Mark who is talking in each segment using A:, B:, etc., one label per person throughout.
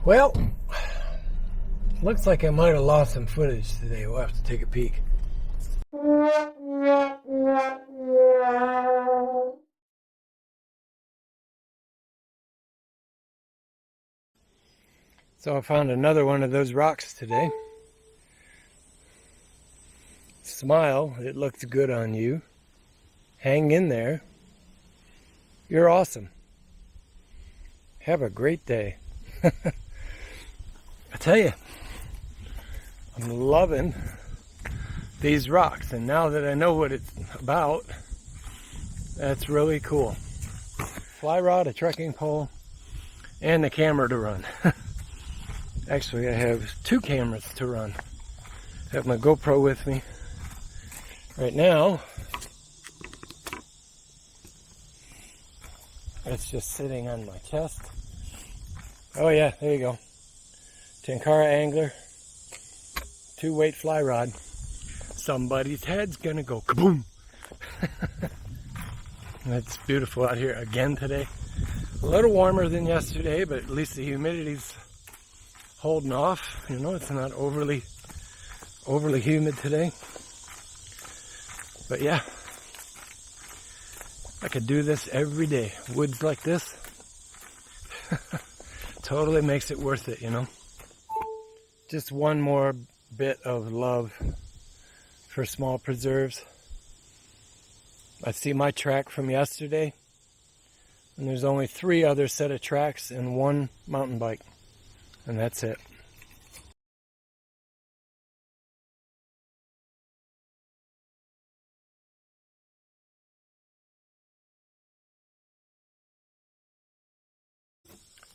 A: Well, looks like I might have lost some footage today. We'll have to take a peek. So I found another one of those rocks today. Smile, it looks good on you. Hang in there. You're awesome. Have a great day. I tell you, I'm loving these rocks, and now that I know what it's about, that's really cool. Fly rod, a trekking pole, and the camera to run. Actually, I have 2 cameras to run. I have my GoPro with me right now. It's just sitting on my chest. Oh yeah, there you go. Tenkara angler, 2-weight fly rod. Somebody's head's gonna go kaboom. It's beautiful out here again today. A little warmer than yesterday, but at least the humidity's holding off. You know, it's not overly humid today. But yeah, I could do this every day. Woods like this totally makes it worth it, you know. Just one more bit of love for small preserves. I see my track from yesterday, and there's only 3 other set of tracks and 1 mountain bike, and that's it.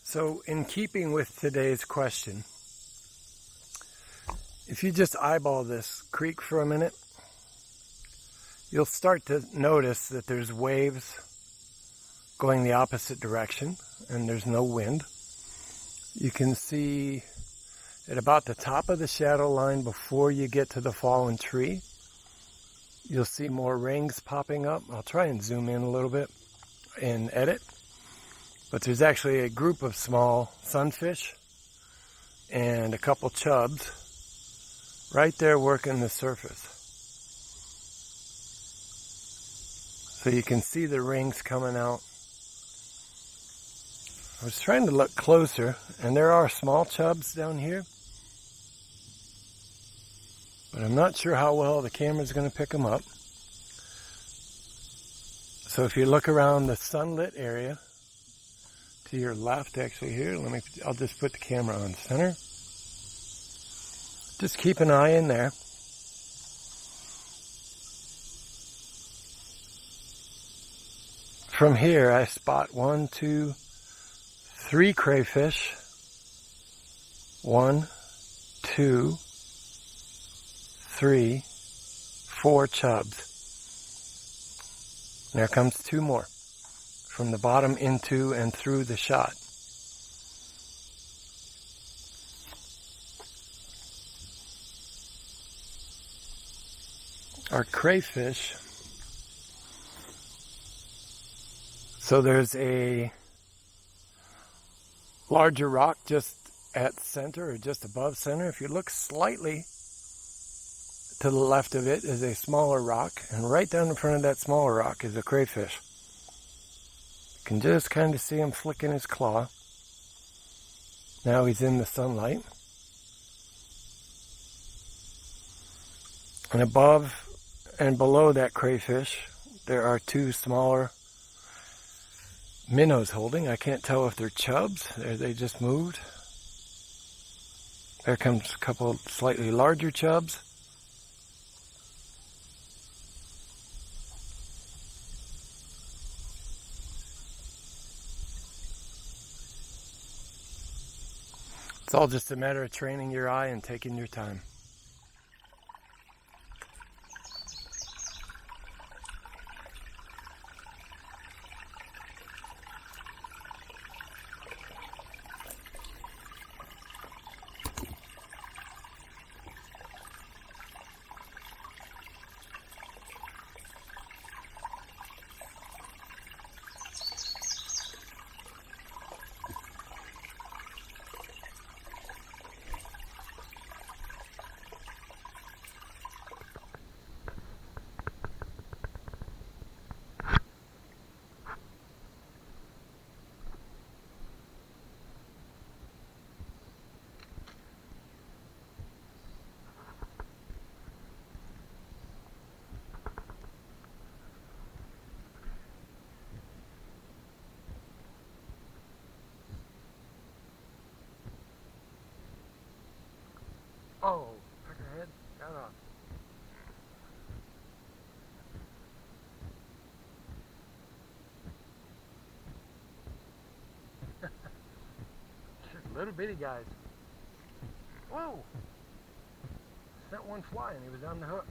A: So in keeping with today's question, if you just eyeball this creek for a minute, you'll start to notice that there's waves going the opposite direction and there's no wind. You can see at about the top of the shadow line before you get to the fallen tree, you'll see more rings popping up. I'll try and zoom in a little bit and edit. But there's actually a group of small sunfish and a couple chubs right there working the surface. So you can see the rings coming out. I was trying to look closer, and there are small chubs down here, but I'm not sure how well the camera's going to pick them up. So if you look around the sunlit area to your left, actually here, I'll just put the camera on center. Just keep an eye in there. From here, I spot 1, 2, 3 crayfish. 1, 2, 3, 4 chubs. And there comes 2 more from the bottom into and through the shot. Our crayfish. So there's a larger rock just at center or just above center. If you look slightly to the left of it is a smaller rock, and right down in front of that smaller rock is a crayfish. You can just kind of see him flicking his claw. Now he's in the sunlight. And above and below that crayfish, there are 2 smaller minnows holding. I can't tell if they're chubs. They just moved. There comes a couple slightly larger chubs. It's all just a matter of training your eye and taking your time. Oh, peckerhead got off. Just little bitty guys. Whoa! Sent one flying, he was on the hook.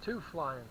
A: Two flying.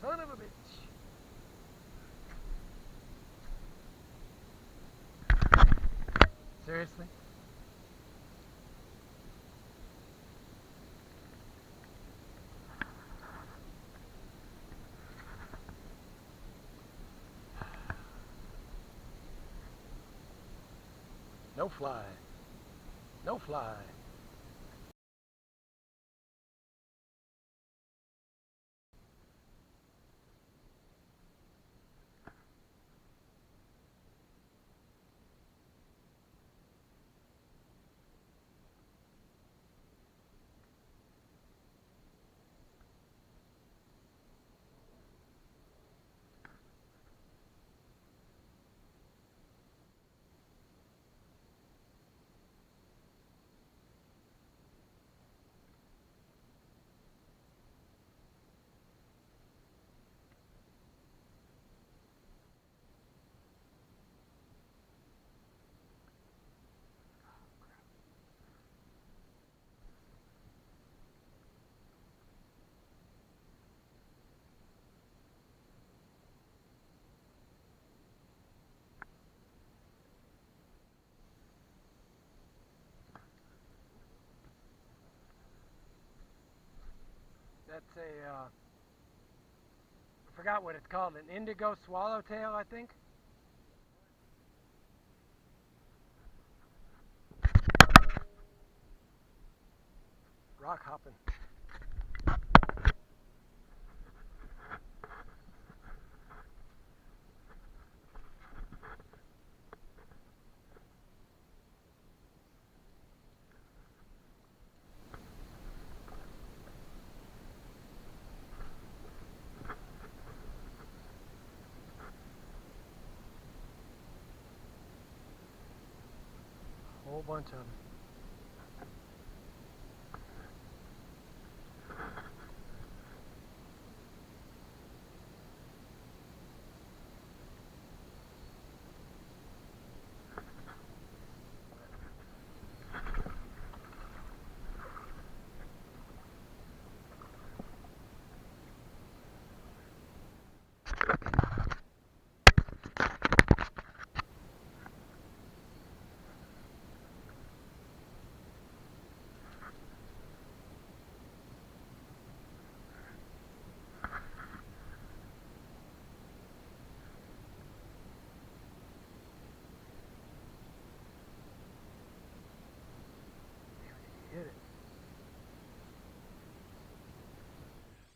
A: Son of a bitch. Seriously? No fly. No fly. That's I forgot what it's called, an indigo swallowtail, I think. Rock hopping. Whole bunch of them.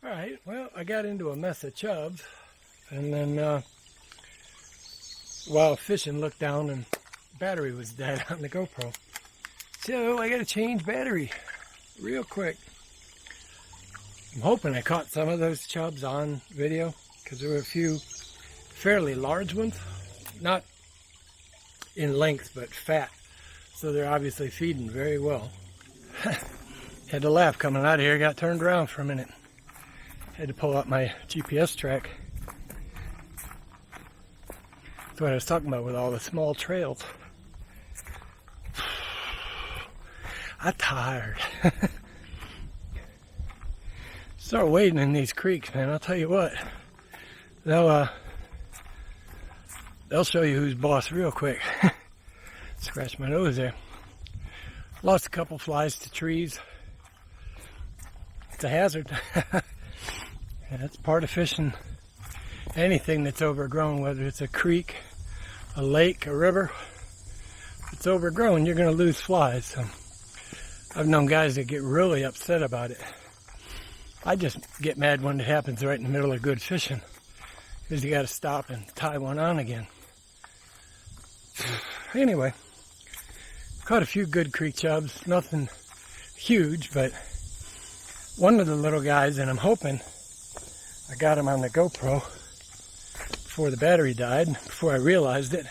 A: Alright, well, I got into a mess of chubs, and then while fishing, looked down and battery was dead on the GoPro. So I got to change battery real quick. I'm hoping I caught some of those chubs on video, because there were a few fairly large ones, not in length but fat, so they're obviously feeding very well. Had to laugh coming out of here, got turned around for a minute. Had to pull out my GPS track. That's what I was talking about with all the small trails. I'm tired. Start wading in these creeks, man. I'll tell you what. They'll show you who's boss real quick. Scratch my nose there. Lost a couple flies to trees. It's a hazard. That's part of fishing anything that's overgrown, whether it's a creek, a lake, a river. If it's overgrown, you're going to lose flies. So I've known guys that get really upset about it. I just get mad when it happens right in the middle of good fishing, because you got to stop and tie one on again. Anyway, caught a few good creek chubs, nothing huge, but one of the little guys, and I'm hoping I got him on the GoPro before the battery died, before I realized it.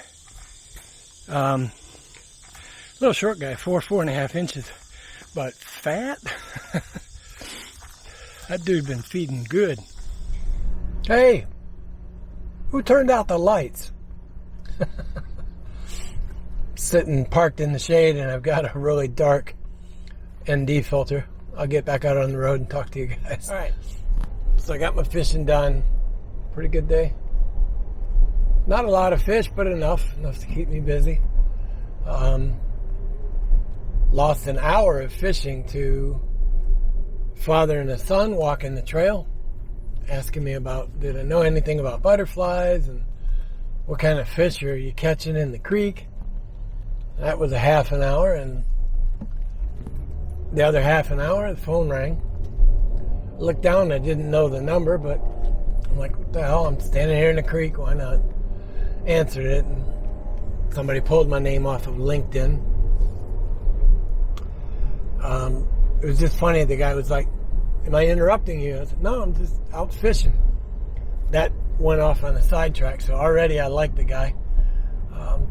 A: Little short guy, 4.5 inches, but fat. That dude been feeding good. Hey, who turned out the lights? Sitting parked in the shade, and I've got a really dark ND filter. I'll get back out on the road and talk to you guys. All right. So I got my fishing done. Pretty good day. Not a lot of fish, but enough to keep me busy. Lost an hour of fishing to father and a son walking the trail, asking me about, did I know anything about butterflies and what kind of fish are you catching in the creek. That was a half an hour, and the other half an hour, the phone rang. I looked down, I didn't know the number, but I'm like, what the hell, I'm standing here in the creek, why not? Answered it, and somebody pulled my name off of LinkedIn. It was just funny, the guy was like, am I interrupting you? I said, no, I'm just out fishing. That went off on a sidetrack, so already I like the guy.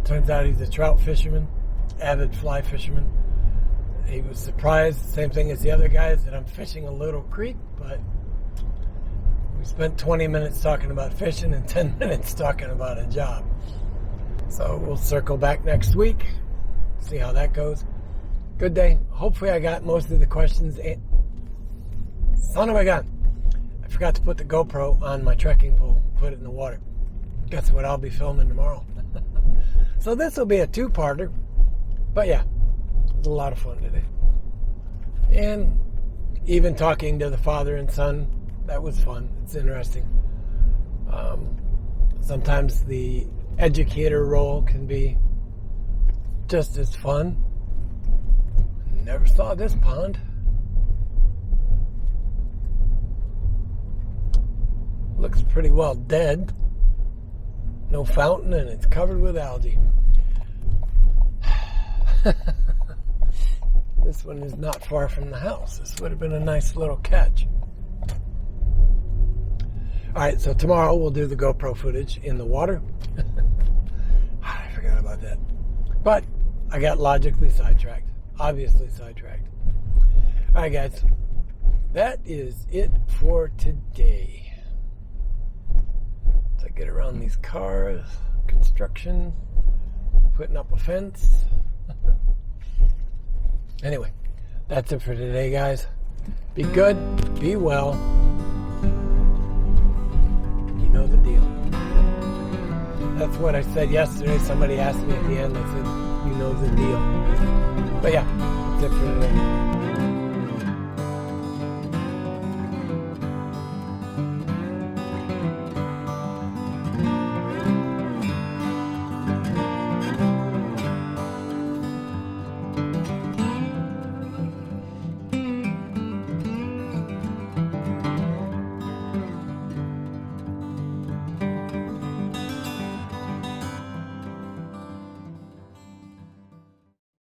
A: Turns out he's a trout fisherman, avid fly fisherman. He was surprised, same thing as the other guys, that I'm fishing a little creek, but we spent 20 minutes talking about fishing and 10 minutes talking about a job. So we'll circle back next week, see how that goes. Good day. Hopefully I got most of the questions. Son of a gun, I forgot to put the GoPro on my trekking pole, put it in the water. Guess what I'll be filming tomorrow. So this will be a two-parter, but yeah, it was a lot of fun today. And even talking to the father and son, that was fun. It's interesting. Sometimes the educator role can be just as fun. Never saw this pond. Looks pretty well dead. No fountain, and it's covered with algae. This one is not far from the house. This would have been a nice little catch. Alright, so tomorrow we'll do the GoPro footage in the water. I forgot about that. But I got logically sidetracked. Obviously sidetracked. Alright guys, that is it for today. As I get around these cars, construction, putting up a fence. Anyway, that's it for today, guys. Be good, be well. You know the deal. That's what I said yesterday. Somebody asked me at the end, I said, you know the deal. But yeah, that's it for today.